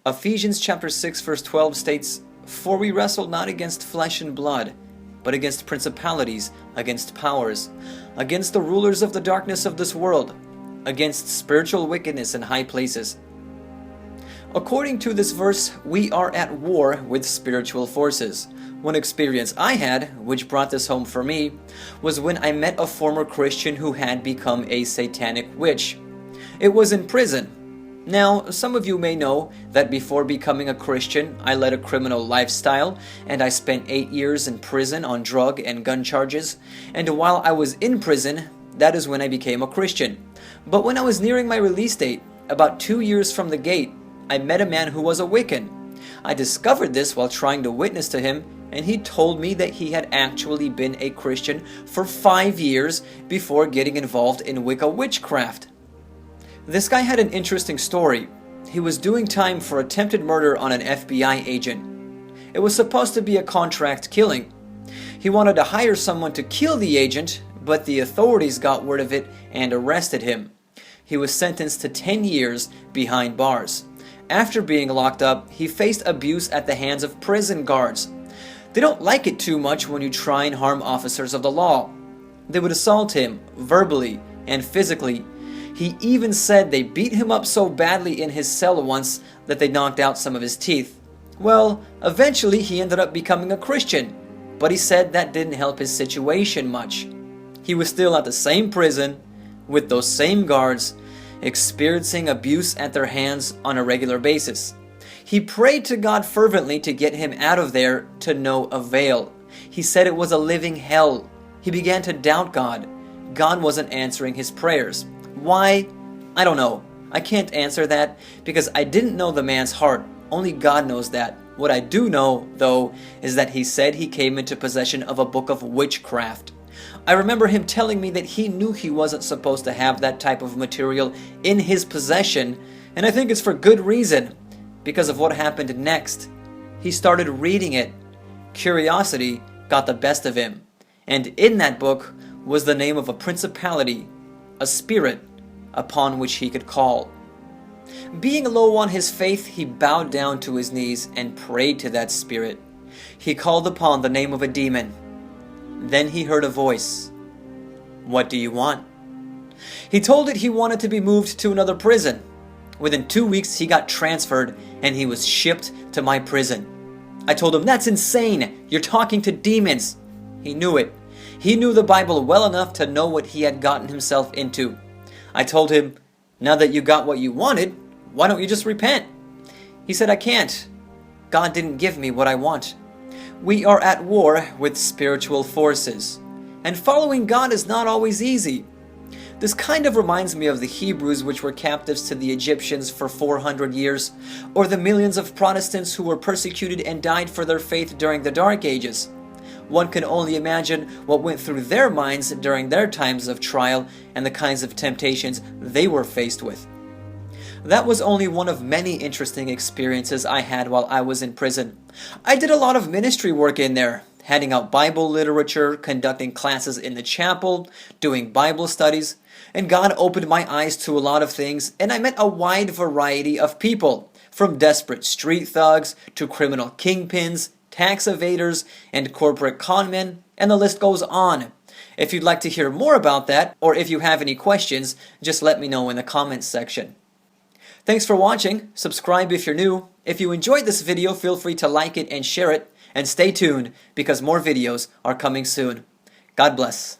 Ephesians chapter 6 verse 12 states, "For we wrestle not against flesh and blood, but against principalities, against powers, against the rulers of the darkness of this world, against spiritual wickedness in high places." According to this verse, we are at war with spiritual forces. One experience I had, which brought this home for me, was when I met a former Christian who had become a satanic witch. It was in prison. Now, some of you may know that before becoming a Christian, I led a criminal lifestyle, and I spent 8 years in prison on drug and gun charges. And while I was in prison, that is when I became a Christian. But when I was nearing my release date, about 2 years from the gate, I met a man who was a Wiccan. I discovered this while trying to witness to him, and he told me that he had actually been a Christian for 5 years before getting involved in Wicca Witchcraft. This guy had an interesting story. He was doing time for attempted murder on an FBI agent. It was supposed to be a contract killing. He wanted to hire someone to kill the agent, but the authorities got word of it and arrested him. He was sentenced to 10 years behind bars. After being locked up, he faced abuse at the hands of prison guards. They don't like it too much when you try and harm officers of the law. They would assault him verbally and physically. He even said they beat him up so badly in his cell once that they knocked out some of his teeth. Well, eventually he ended up becoming a Christian, but he said that didn't help his situation much. He was still at the same prison with those same guards, experiencing abuse at their hands on a regular basis. He prayed to God fervently to get him out of there, to no avail. He said it was a living hell. He began to doubt God. God wasn't answering his prayers. Why? I don't know. I can't answer that because I didn't know the man's heart. Only God knows that. What I do know, though, is that he said he came into possession of a book of witchcraft. I remember him telling me that he knew he wasn't supposed to have that type of material in his possession, and I think it's for good reason, because of what happened next. He started reading it. Curiosity got the best of him, and in that book was the name of a principality, a spirit, upon which he could call. Being low on his faith, he bowed down to his knees and prayed to that spirit. He called upon the name of a demon. Then he heard a voice. "What do you want?" He told it he wanted to be moved to another prison. Within 2 weeks, he got transferred and he was shipped to my prison. I told him, "That's insane. You're talking to demons." He knew it. He knew the Bible well enough to know what he had gotten himself into. I told him, "Now that you got what you wanted, why don't you just repent?" He said, "I can't. God didn't give me what I want." We are at war with spiritual forces, and following God is not always easy. This kind of reminds me of the Hebrews, which were captives to the Egyptians for 400 years, or the millions of Protestants who were persecuted and died for their faith during the Dark Ages. One can only imagine what went through their minds during their times of trial and the kinds of temptations they were faced with. That was only one of many interesting experiences I had while I was in prison. I did a lot of ministry work in there, handing out Bible literature, conducting classes in the chapel, doing Bible studies, and God opened my eyes to a lot of things, and I met a wide variety of people, from desperate street thugs to criminal kingpins, tax evaders, and corporate conmen, and the list goes on. If you'd like to hear more about that, or if you have any questions, just let me know in the comments section. Thanks for watching. Subscribe if you're new. If you enjoyed this video, feel free to like it and share it. And stay tuned because more videos are coming soon. God bless.